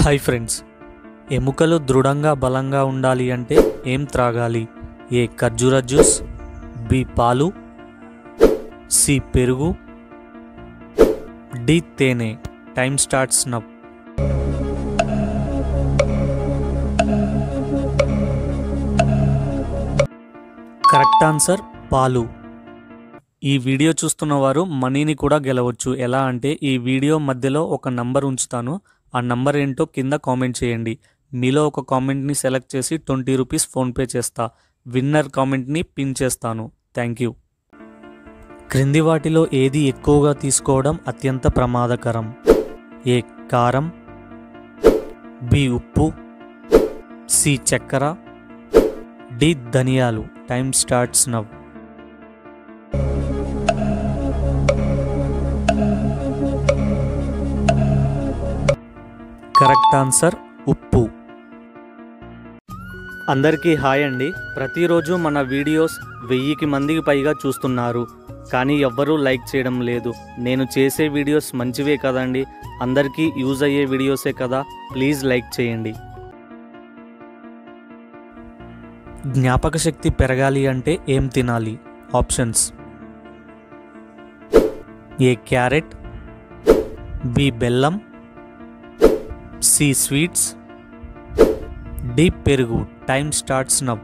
Hi friends, ఎముకలు దృఢంగా బలంగా ఉండాలి అంటే ఏం త్రాగాలి? ఏ ఖర్జూర జ్యూస్, బి పాలు, సి పెరుగు, డి తేనె. Time starts now. Correct answer పాలు. ఈ వీడియో చూస్తున్న వారు మనీని కూడా గెలవచ్చు. ఎలా అంటే ఈ వీడియో మధ్యలో ఒక నంబర్ ఉంచుతాను, ఆ నంబర్ ఏంటో కింద కామెంట్ చేయండి. మీలో ఒక కామెంట్ని సెలెక్ట్ చేసి 20 రూపీస్ ఫోన్పే చేస్తా. విన్నర్ కామెంట్ని పిన్ చేస్తాను. Thank you. క్రింది వాటిలో ఏది ఎక్కువగా తీసుకోవడం అత్యంత ప్రమాదకరం? ఏ కారం, బి ఉప్పు, సి చక్కెర, డి ధనియాలు. Time starts now. Correct answer ఉప్పు. అందరికీ హాయ్ అండి. ప్రతిరోజు మన వీడియోస్ 1000 మందికి పైగా చూస్తున్నారు, కానీ ఎవ్వరూ లైక్ చేయడం లేదు. నేను చేసే వీడియోస్ మంచివే కదండి, అందరికీ యూజ్ అయ్యే వీడియోసే కదా, ప్లీజ్ లైక్ చేయండి. జ్ఞాపక శక్తి పెరగాలి అంటే ఏం తినాలి? ఆప్షన్స్: ఏ క్యారెట్, బి బెల్లం, సి స్వీట్స్, డి పెరుగు. Time starts now.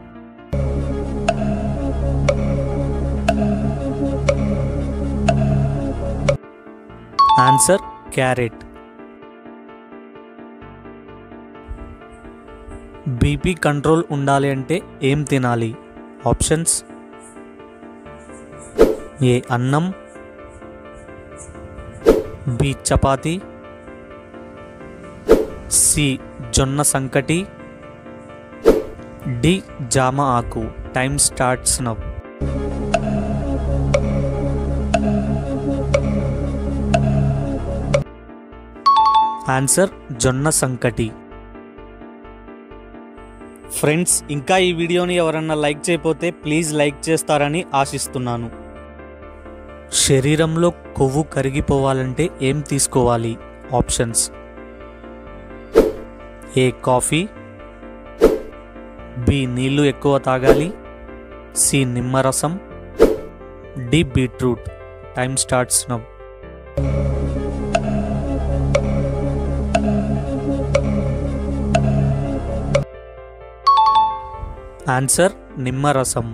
Answer carrot. BP control ఉండాలి అంటే ఏం తినాలి? ఆప్షన్స్: ఏ అన్నం, బి చపాతి, సి జొన్న సంకటి, డి జామ ఆకు. Time starts now. ఆన్సర్ జొన్న సంకటి. ఫ్రెండ్స్, ఇంకా ఈ వీడియోని ఎవరన్నా లైక్ చేయకపోతే ప్లీజ్ లైక్ చేస్తారని ఆశిస్తున్నాను. శరీరంలో కొవ్వు కరిగిపోవాలంటే ఏం తీసుకోవాలి? ఆప్షన్స్: ఏ కాఫీ, బి నీళ్లు ఎక్కువ తాగాలి, సి నిమ్మరసం, D beetroot. Time starts now. Answer నిమ్మరసం.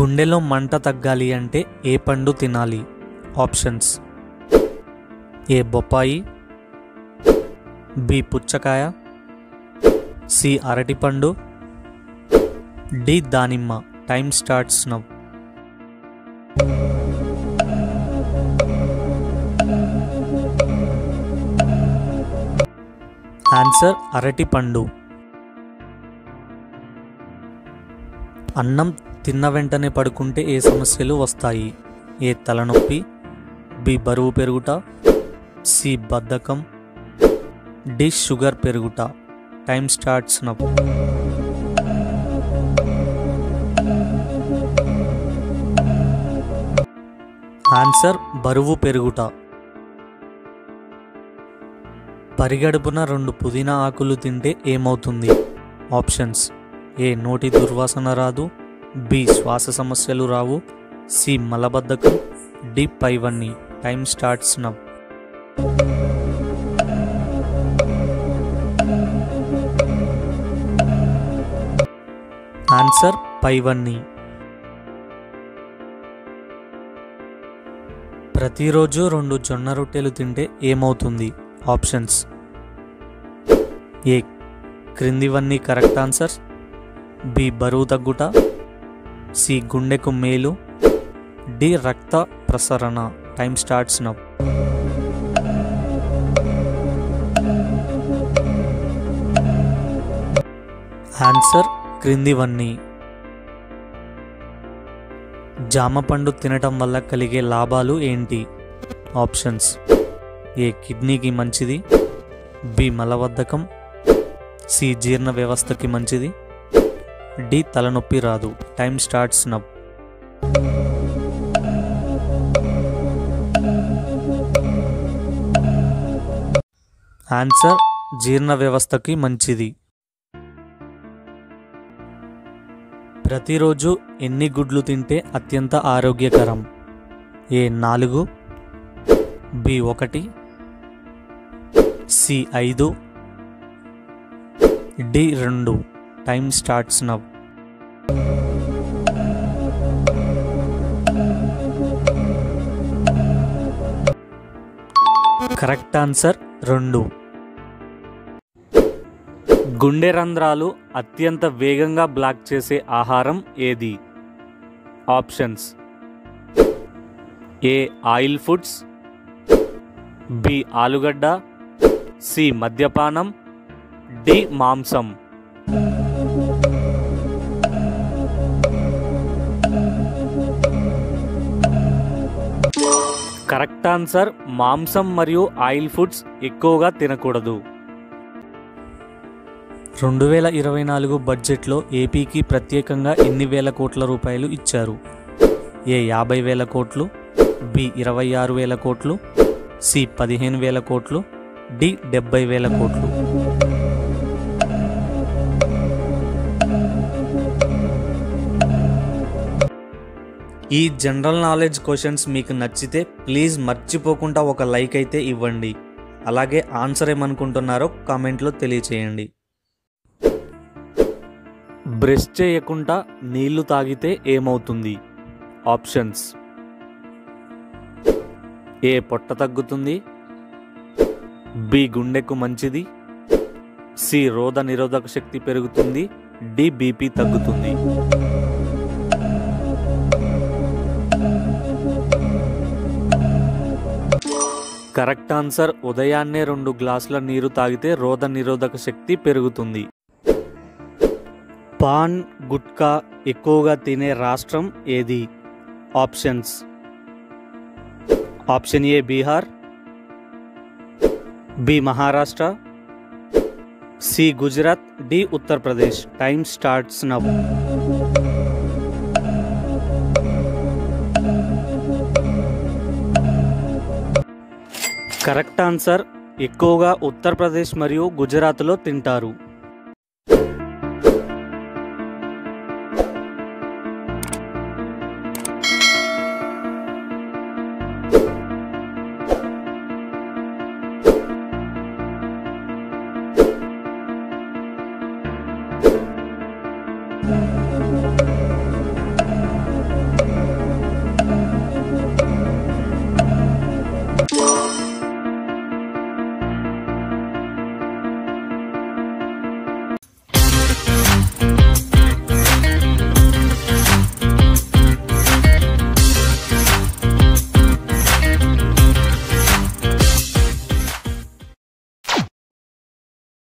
గుండెలో మంట తగ్గాలి అంటే ఏ పండు తినాలి? ఆప్షన్స్: ఏ బొప్పాయి, బి పుచ్చకాయ, సి అరటిపండు, డి దానిమ్మ. Time starts now. ఆన్సర్ అరటిపండు. అన్నం తిన్న వెంటనే పడుకుంటే ఏ సమస్యలు వస్తాయి? ఏ తలనొప్పి, బి బరువు పెరుగుట, సి బద్ధకం, డి షుగర్ పెరుగుట. Time starts now. ఆన్సర్ బరువు పెరుగుట. పరిగడుపున 2 పుదీనా ఆకులు తింటే ఏమవుతుంది? ఆప్షన్స్: ఏ నోటి దుర్వాసన రాదు, బి శ్వాస సమస్యలు రావు, సి మలబద్ధకం, డి పైవన్నీ. Time starts now. ఆన్సర్ పైవన్నీ. ప్రతిరోజు 2 జొన్న రొట్టెలు తింటే ఏమవుతుంది? ఆప్షన్స్: ఏ క్రిందివన్నీ కరెక్ట్ ఆన్సర్స్, బి బరువు తగ్గుట, సి గుండెకు మేలు, డి రక్త ప్రసరణ. Time starts now. ఆన్సర్ క్రిందివన్నీ. జామ పండు తినటం వల్ల కలిగే లాభాలు ఏంటి? ఆప్షన్స్: ఏ కిడ్నీకి మంచిది, బి మలబద్ధకం, సి జీర్ణ వ్యవస్థకి మంచిది, డి తలనొప్పి రాదు. Time starts now. ఆన్సర్ జీర్ణ వ్యవస్థకి మంచిది. ప్రతిరోజు ఎన్ని గుడ్లు తింటే అత్యంత ఆరోగ్యకరం? A 4, B 1, C 5, D 2. Time starts now. Correct answer 2. గుండె రంధ్రాలు అత్యంత వేగంగా బ్లాక్ చేసే ఆహారం ఏది? Options: A oil foods, B ఆలుగడ్డ, సి మద్యపానం, డి మాంసం. కరెక్ట్ ఆన్సర్ మాంసం మరియు ఆయిల్ ఫుడ్స్ ఎక్కువగా తినకూడదు. 2024 బడ్జెట్లో ఏపీకి ప్రత్యేకంగా ఎన్ని వేల కోట్ల రూపాయలు ఇచ్చారు? ఏ 50,000 కోట్లు, బి 26,000 కోట్లు, సి 15,000 కోట్లు, డి 70,000 కోట్లు. ఈ జనరల్ నాలెడ్జ్ క్వశ్చన్స్ మీకు నచ్చితే ప్లీజ్ మర్చిపోకుండా ఒక లైక్ అయితే ఇవ్వండి. అలాగే ఆన్సర్ ఏమనుకుంటున్నారో కామెంట్లో తెలియచేయండి. బ్రష్ చేయకుండా నీళ్లు తాగితే ఏమవుతుంది? ఆప్షన్స్: ఏ పొట్ట తగ్గుతుంది, బి గుండెకు మంచిది, సి రోగ నిరోధక శక్తి పెరుగుతుంది, డి బీపీ తగ్గుతుంది. కరెక్ట్ ఆన్సర్ ఉదయాన్నే 2 గ్లాసుల నీరు తాగితే రోగ నిరోధక శక్తి పెరుగుతుంది. పాన్ గుట్కా ఎక్కువగా తినే రాష్ట్రం ఏది? Options: option A Bihar, B Maharashtra, C Gujarat, D Uttar Pradesh. Time starts now. Correct answer ఎక్కువగా ఉత్తరప్రదేశ్ మరియు గుజరాత్లో తింటారు.